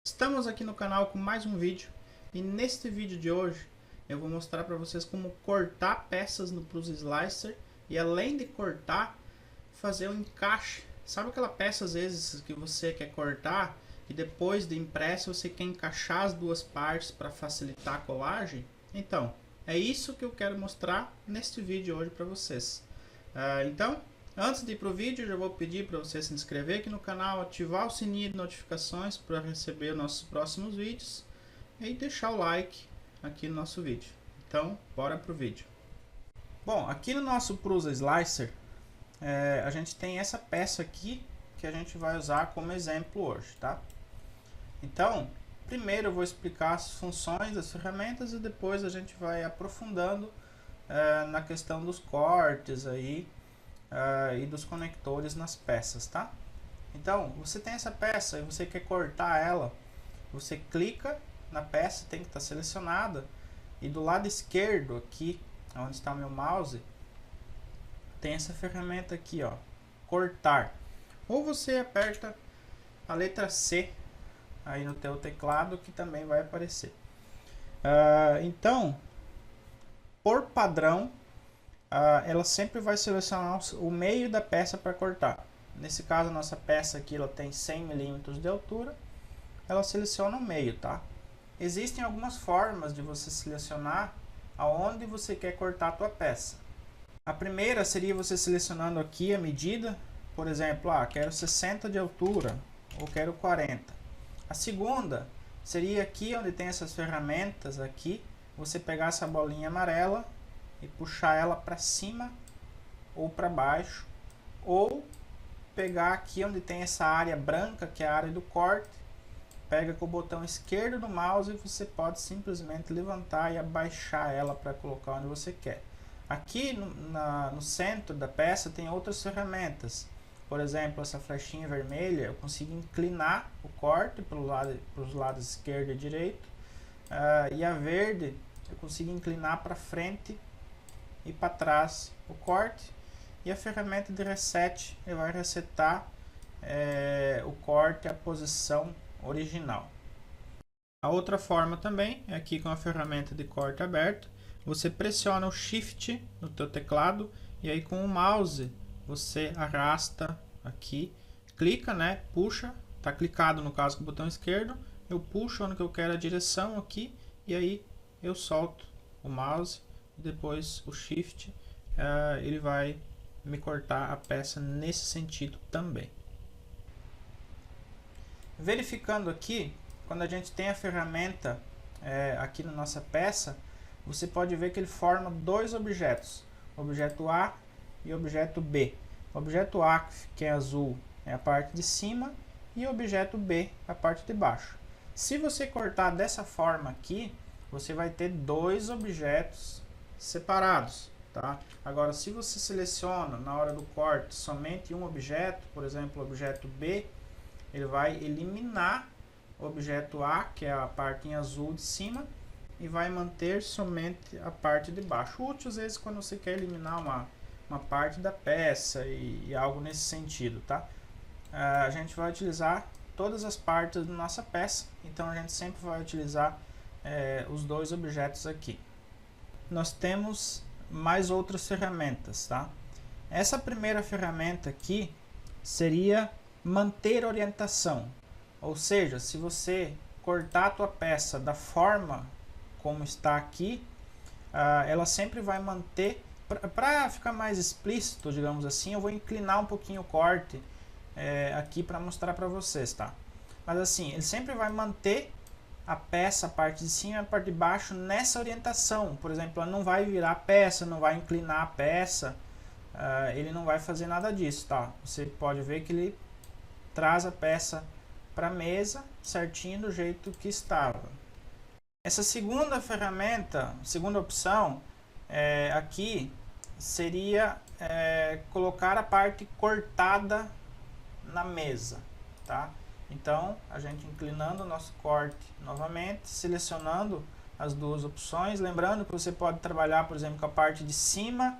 Estamos aqui no canal com mais um vídeo e neste vídeo de hoje eu vou mostrar para vocês como cortar peças no Prusa Slicer e além de cortar, fazer um encaixe. Sabe aquela peça às vezes que você quer cortar e depois de impresso você quer encaixar as duas partes para facilitar a colagem? Então, é isso que eu quero mostrar neste vídeo hoje para vocês. Então, antes de ir para o vídeo, eu já vou pedir para você se inscrever aqui no canal, ativar o sininho de notificações para receber os nossos próximos vídeos e deixar o like aqui no nosso vídeo. Então, bora para o vídeo. Bom, aqui no nosso Prusa Slicer, a gente tem essa peça aqui que a gente vai usar como exemplo hoje, tá? Então, primeiro eu vou explicar as funções das ferramentas e depois a gente vai aprofundando na questão dos cortes aí, e dos conectores nas peças, tá? Então, você tem essa peça e você quer cortar ela, você clica na peça, tem que estar selecionada, e do lado esquerdo aqui, onde está o meu mouse, tem essa ferramenta aqui, ó, cortar. Ou você aperta a letra C aí no teu teclado, que também vai aparecer. Então, por padrão, ela sempre vai selecionar o meio da peça para cortar. Nesse caso, a nossa peça aqui ela tem 100 milímetros de altura, ela seleciona o meio, tá? Existem algumas formas de você selecionar aonde você quer cortar a tua peça. A primeira seria você selecionando aqui a medida, por exemplo, quero 60 de altura ou quero 40. A segunda seria aqui onde tem essas ferramentas aqui, você pegar essa bolinha amarela e puxar ela para cima ou para baixo, ou pegar aqui onde tem essa área branca, que é a área do corte, pega com o botão esquerdo do mouse e você pode simplesmente levantar e abaixar ela para colocar onde você quer. Aqui no centro da peça tem outras ferramentas, por exemplo, essa flechinha vermelha, eu consigo inclinar o corte para os lados esquerdo e direito, e a verde eu consigo inclinar para frente e para trás o corte, e a ferramenta de reset ele vai resetar o corte à posição original. A outra forma também é aqui com a ferramenta de corte aberto, você pressiona o Shift no teu teclado e aí com o mouse você arrasta aqui, clica, né, puxa, tá clicado no caso com o botão esquerdo, eu puxo onde que eu quero a direção aqui e aí eu solto o mouse. Depois o Shift, ele vai me cortar a peça nesse sentido também. Verificando aqui, quando a gente tem a ferramenta aqui na nossa peça, você pode ver que ele forma dois objetos, objeto A e objeto B. O objeto A, que é azul, é a parte de cima, e o objeto B, a parte de baixo. Se você cortar dessa forma aqui, você vai ter dois objetos separados, tá? Agora, se você seleciona na hora do corte somente um objeto, por exemplo, o objeto B, ele vai eliminar o objeto A, que é a parte em azul de cima, e vai manter somente a parte de baixo. Útil às vezes quando você quer eliminar uma parte da peça e algo nesse sentido, tá? A gente vai utilizar todas as partes da nossa peça, então a gente sempre vai utilizar os dois objetos aqui. Nós temos mais outras ferramentas, tá? Essa primeira ferramenta aqui seria manter orientação, ou seja, se você cortar a tua peça da forma como está aqui, ela sempre vai manter. Para ficar mais explícito, digamos assim, eu vou inclinar um pouquinho o corte aqui para mostrar para vocês, tá? Mas assim, ele sempre vai manter a peça, a parte de cima e a parte de baixo nessa orientação. Por exemplo, ela não vai virar a peça, não vai inclinar a peça, ele não vai fazer nada disso, tá? Você pode ver que ele traz a peça para a mesa certinho do jeito que estava. Essa segunda ferramenta, segunda opção, aqui seria colocar a parte cortada na mesa, tá? Então, a gente inclinando o nosso corte novamente, selecionando as duas opções, lembrando que você pode trabalhar, por exemplo, com a parte de cima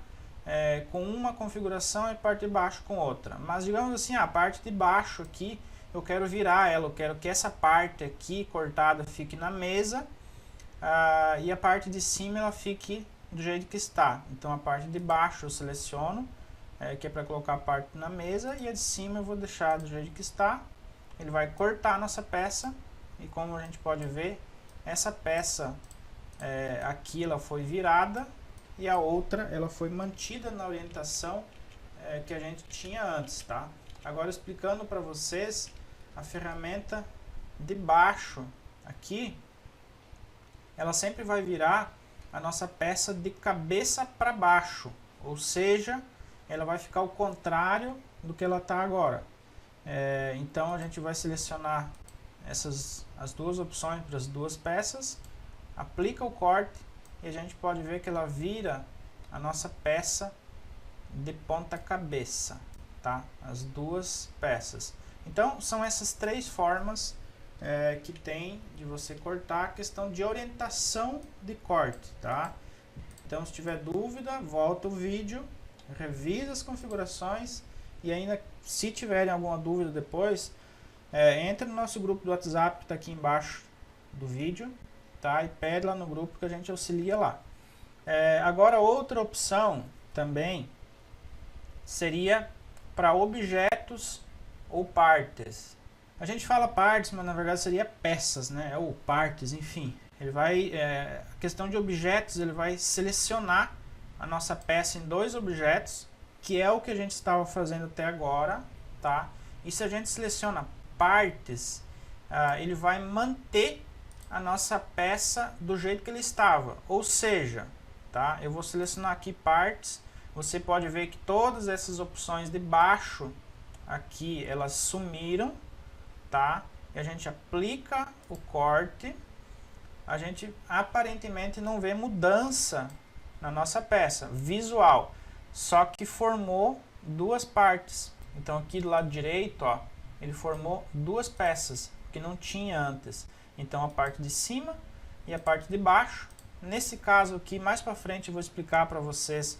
com uma configuração e a parte de baixo com outra. Mas digamos assim, a parte de baixo aqui eu quero virar ela, eu quero que essa parte aqui cortada fique na mesa, e a parte de cima ela fique do jeito que está. Então a parte de baixo eu seleciono, que é para colocar a parte na mesa, e a de cima eu vou deixar do jeito que está. Ele vai cortar a nossa peça, e como a gente pode ver, essa peça aqui ela foi virada, e a outra ela foi mantida na orientação que a gente tinha antes, tá? Agora explicando para vocês a ferramenta de baixo aqui, ela sempre vai virar a nossa peça de cabeça para baixo, ou seja, ela vai ficar ao contrário do que ela está agora. Então a gente vai selecionar as duas opções para as duas peças, aplica o corte e a gente pode ver que ela vira a nossa peça de ponta cabeça, tá? As duas peças. Então são essas três formas que tem de você cortar, a questão de orientação de corte, tá? Então se tiver dúvida, volta o vídeo, revisa as configurações e ainda se tiverem alguma dúvida depois, entre no nosso grupo do WhatsApp que está aqui embaixo do vídeo, tá? E pede lá no grupo que a gente auxilia lá. Agora outra opção também seria para objetos ou partes. A gente fala partes, mas na verdade seria peças, né? Ou partes, enfim. Ele vai, a questão de objetos, ele vai selecionar a nossa peça em dois objetos, que é o que a gente estava fazendo até agora, tá? E se a gente seleciona partes, ele vai manter a nossa peça do jeito que ele estava. Ou seja, tá? Eu vou selecionar aqui partes. Você pode ver que todas essas opções de baixo aqui, elas sumiram, tá? E a gente aplica o corte, a gente aparentemente não vê mudança na nossa peça visual, só que formou duas partes. Então aqui do lado direito, ó, ele formou duas peças que não tinha antes. Então a parte de cima e a parte de baixo. Nesse caso aqui, mais para frente eu vou explicar para vocês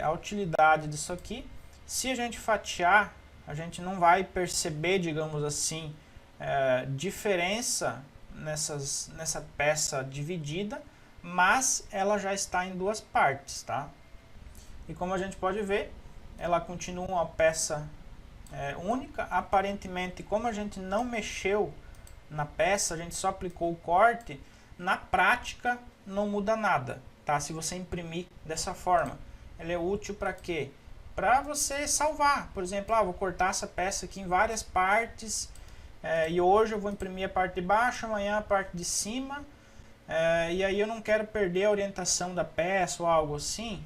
a utilidade disso aqui. Se a gente fatiar, a gente não vai perceber, digamos assim, diferença nessa peça dividida, mas ela já está em duas partes, tá? E como a gente pode ver, ela continua uma peça única. Aparentemente, como a gente não mexeu na peça, a gente só aplicou o corte, na prática não muda nada, tá? Se você imprimir dessa forma, ele é útil para quê? Para você salvar, por exemplo, vou cortar essa peça aqui em várias partes, e hoje eu vou imprimir a parte de baixo, amanhã a parte de cima, e aí eu não quero perder a orientação da peça ou algo assim.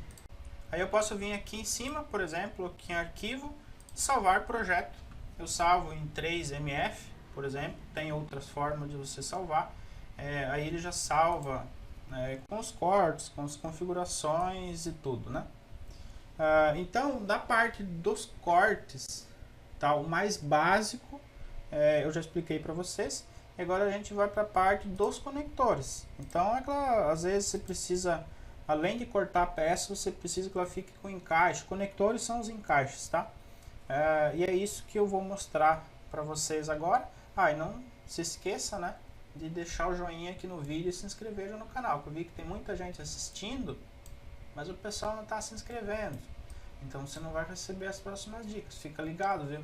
Aí eu posso vir aqui em cima, por exemplo, aqui em arquivo, salvar projeto. Eu salvo em 3MF, por exemplo, tem outras formas de você salvar. Aí ele já salva com os cortes, com as configurações e tudo, né? Então, da parte dos cortes, tá, o mais básico, eu já expliquei para vocês. Agora a gente vai para a parte dos conectores. Então, às vezes você precisa, além de cortar a peça, você precisa que ela fique com encaixe. Conectores são os encaixes, tá? E é isso que eu vou mostrar para vocês agora. E não se esqueça, né, de deixar o joinha aqui no vídeo e se inscrever no canal, porque eu vi que tem muita gente assistindo, mas o pessoal não está se inscrevendo. Então você não vai receber as próximas dicas, fica ligado, viu?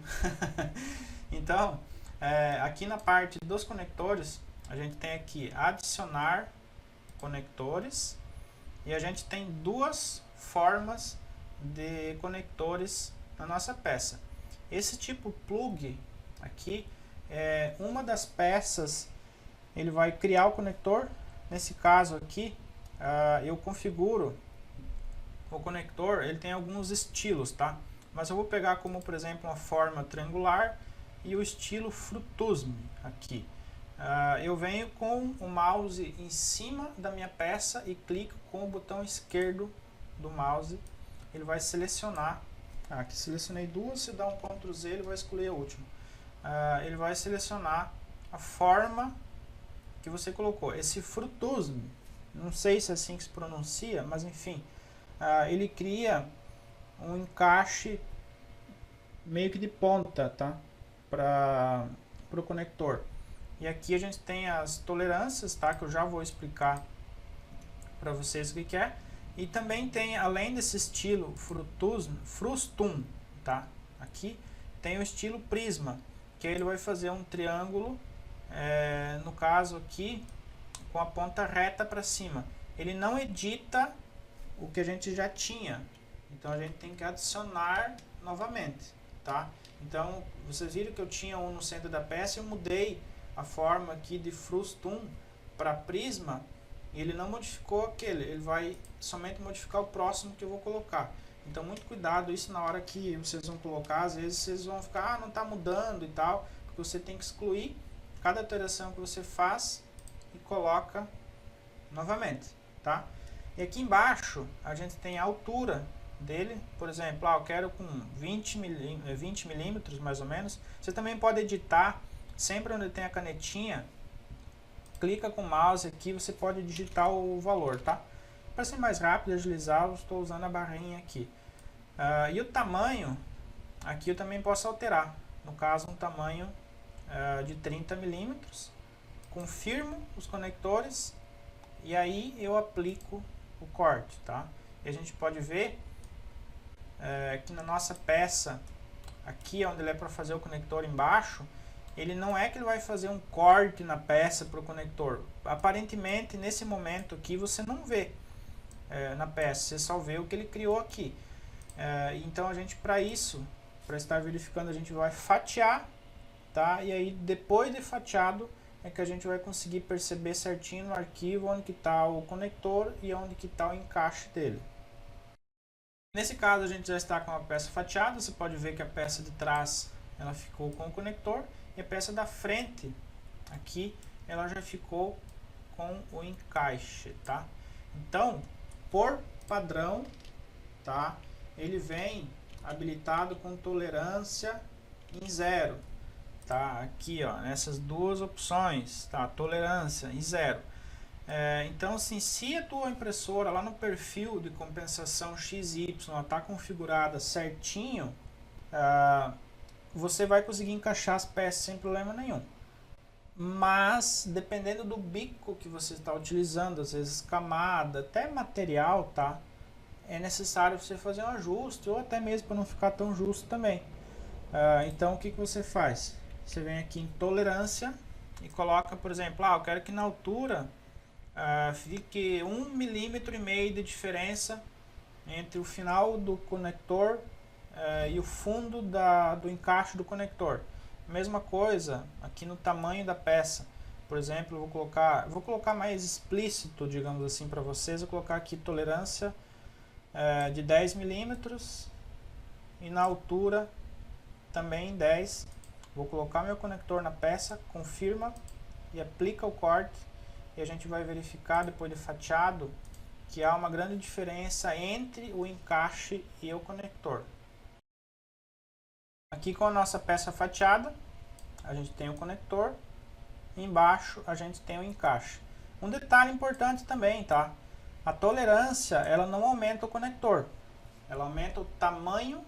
Então, aqui na parte dos conectores, a gente tem aqui adicionar conectores, e a gente tem duas formas de conectores na nossa peça. Esse tipo plug aqui, uma das peças, ele vai criar o conector. Nesse caso aqui, eu configuro o conector, ele tem alguns estilos, tá? Mas eu vou pegar como, por exemplo, uma forma triangular e o estilo frutusme aqui. Eu venho com o mouse em cima da minha peça e clico com o botão esquerdo do mouse. Ele vai selecionar. Aqui selecionei duas, se dá um Ctrl Z, ele vai escolher a última. Ele vai selecionar a forma que você colocou. Esse frutusme, não sei se é assim que se pronuncia, mas enfim, ele cria um encaixe meio que de ponta, tá? Para para o conector. E aqui a gente tem as tolerâncias, tá? Que eu já vou explicar para vocês o que é. E também tem, além desse estilo Frustum, tá? Aqui tem o estilo Prisma, que ele vai fazer um triângulo, no caso aqui, com a ponta reta para cima. Ele não edita o que a gente já tinha, então a gente tem que adicionar novamente, tá? Então, vocês viram que eu tinha um no centro da peça, eu mudei a forma aqui de Frustum para Prisma, e ele não modificou aquele, ele vai somente modificar o próximo que eu vou colocar. Então, muito cuidado isso na hora que vocês vão colocar, às vezes vocês vão ficar, não está mudando e tal, porque você tem que excluir cada alteração que você faz e coloca novamente, tá? E aqui embaixo a gente tem a altura dele, por exemplo, eu quero com 20 milímetros mais ou menos. Você também pode editar, sempre onde tem a canetinha, clica com o mouse aqui, você pode digitar o valor, tá? Para ser mais rápido e agilizar, eu estou usando a barrinha aqui. E o tamanho, aqui eu também posso alterar, no caso um tamanho de 30 milímetros. Confirmo os conectores e aí eu aplico o corte, tá? E a gente pode ver que na nossa peça, aqui onde ele é para fazer o conector embaixo, ele não é que ele vai fazer um corte na peça para o conector. Aparentemente, nesse momento aqui, você não vê na peça, você só vê o que ele criou aqui. Então, a gente, para isso, para estar verificando, a gente vai fatiar, tá? E aí, depois de fatiado, é que a gente vai conseguir perceber certinho no arquivo onde que está o conector e onde que está o encaixe dele. Nesse caso, a gente já está com a peça fatiada. Você pode ver que a peça de trás ela ficou com o conector e a peça da frente aqui ela já ficou com o encaixe, tá? Então, por padrão, tá? Ele vem habilitado com tolerância em 0, tá? Aqui, ó, nessas duas opções, tá? Tolerância em 0. Então, assim, se a tua impressora lá no perfil de compensação XY está configurada certinho, você vai conseguir encaixar as peças sem problema nenhum. Mas, dependendo do bico que você está utilizando, às vezes camada, até material, tá? É necessário você fazer um ajuste, ou até mesmo para não ficar tão justo também. Então, o que você faz? Você vem aqui em tolerância e coloca, por exemplo, eu quero que na altura fique 1,5 milímetro de diferença entre o final do conector e o fundo do encaixe do conector. Mesma coisa aqui no tamanho da peça. Por exemplo, eu vou colocar mais explícito, digamos assim, para vocês. Eu vou colocar aqui tolerância de 10 milímetros e na altura também 10. Vou colocar meu conector na peça, confirma e aplica o corte. E a gente vai verificar depois de fatiado que há uma grande diferença entre o encaixe e o conector. Aqui com a nossa peça fatiada, a gente tem o conector, e embaixo a gente tem o encaixe. Um detalhe importante também, tá? A tolerância, ela não aumenta o conector, ela aumenta o tamanho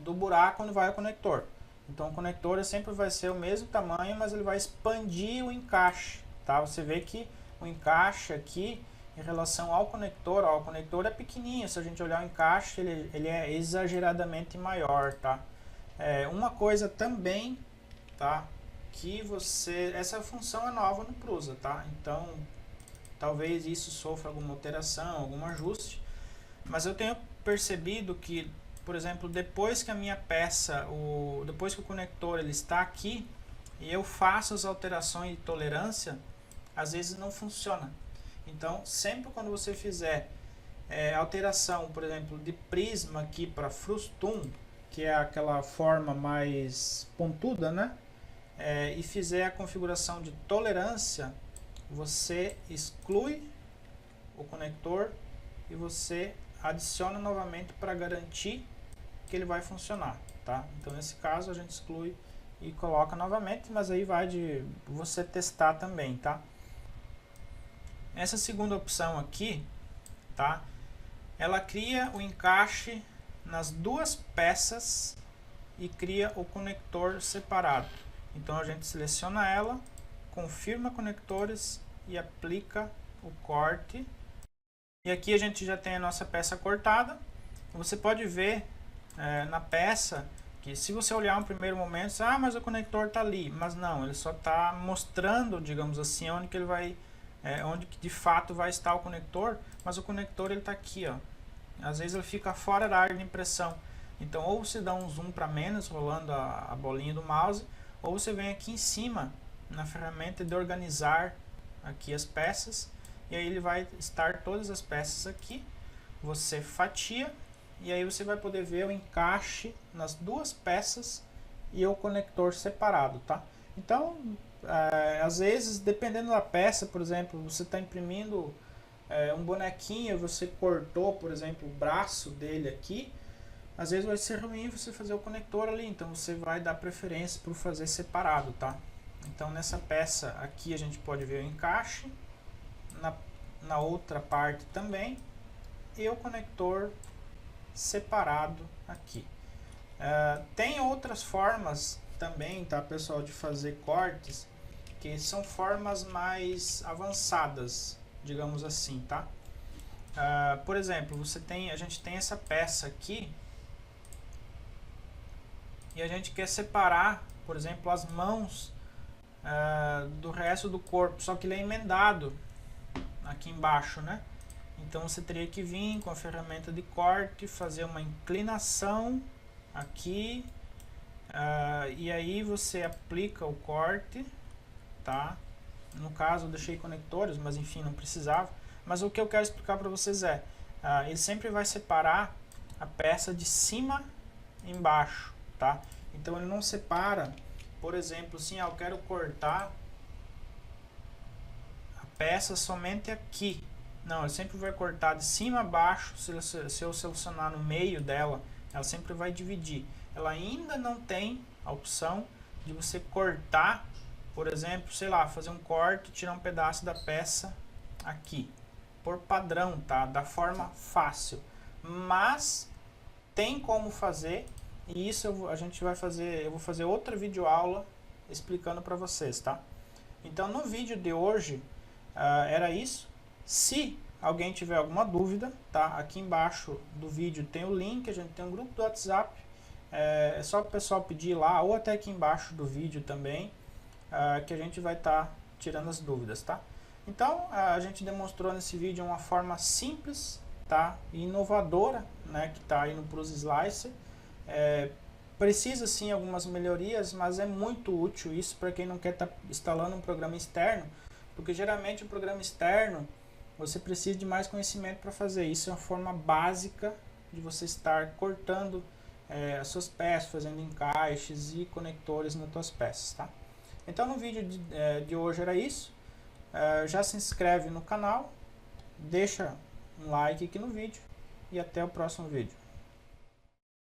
do buraco onde vai o conector. Então o conector sempre vai ser o mesmo tamanho, mas ele vai expandir o encaixe, tá? Você vê que o encaixe aqui, em relação ao conector, o conector é pequenininho, se a gente olhar o encaixe, ele é exageradamente maior, tá? Uma coisa também, tá? Que essa função é nova no Prusa, tá? Então, talvez isso sofra alguma alteração, algum ajuste, mas eu tenho percebido que, por exemplo, depois que a minha peça, depois que o conector ele está aqui, e eu faço as alterações de tolerância, às vezes não funciona. Então, sempre quando você fizer alteração, por exemplo, de prisma aqui para Frustum, que é aquela forma mais pontuda, né? E fizer a configuração de tolerância, você exclui o conector e você adiciona novamente para garantir que ele vai funcionar, tá? Então, nesse caso, a gente exclui e coloca novamente, mas aí vai de você testar também, tá? Essa segunda opção aqui, tá? Ela cria o encaixe nas duas peças e cria o conector separado. Então a gente seleciona ela, confirma conectores e aplica o corte. E aqui a gente já tem a nossa peça cortada. Você pode ver na peça que, se você olhar no primeiro momento, mas o conector está ali. Mas não, ele só está mostrando, digamos assim, onde que ele vai, onde que de fato vai estar o conector. Mas o conector ele está aqui, ó. Às vezes ele fica fora da área de impressão. Então, ou você dá um zoom para menos, rolando a bolinha do mouse, ou você vem aqui em cima na ferramenta de organizar aqui as peças, e aí ele vai estar todas as peças aqui. Você fatia e aí você vai poder ver o encaixe nas duas peças e o conector separado, tá? Então, às vezes, dependendo da peça, por exemplo, você está imprimindo um bonequinho, você cortou, por exemplo, o braço dele aqui, às vezes vai ser ruim você fazer o conector ali, então você vai dar preferência para fazer separado, tá? Então nessa peça aqui a gente pode ver o encaixe, na outra parte também, e o conector separado aqui. Tem outras formas também, tá, pessoal, de fazer cortes, que são formas mais avançadas, digamos assim, tá? Por exemplo, a gente tem essa peça aqui, e a gente quer separar, por exemplo, as mãos do resto do corpo, só que ele é emendado aqui embaixo, né? Então você teria que vir com a ferramenta de corte, fazer uma inclinação aqui, e aí você aplica o corte, tá? No caso eu deixei conectores, mas enfim, não precisava. Mas o que eu quero explicar para vocês ele sempre vai separar a peça de cima embaixo, tá? Então ele não separa, por exemplo, assim, eu quero cortar a peça somente aqui. Não, ele sempre vai cortar de cima a baixo. Se eu selecionar no meio dela, ela sempre vai dividir. Ela ainda não tem a opção de você cortar, por exemplo, sei lá, fazer um corte, tirar um pedaço da peça aqui, por padrão, tá? Da forma fácil. Mas tem como fazer, e isso eu vou fazer outra videoaula explicando para vocês, tá? Então no vídeo de hoje era isso. Se alguém tiver alguma dúvida, tá? Aqui embaixo do vídeo tem o link, a gente tem um grupo do WhatsApp, é só o pessoal pedir lá, ou até aqui embaixo do vídeo também, que a gente vai estar tirando as dúvidas, tá? Então a gente demonstrou nesse vídeo uma forma simples, tá? E inovadora, né? Que está aí no Prusa Slicer. Precisa sim algumas melhorias, mas é muito útil isso para quem não quer estar instalando um programa externo, porque geralmente o programa externo você precisa de mais conhecimento para fazer isso. É uma forma básica de você estar cortando as suas peças, fazendo encaixes e conectores nas suas peças, tá? Então no vídeo de hoje era isso. Já se inscreve no canal, deixa um like aqui no vídeo e até o próximo vídeo.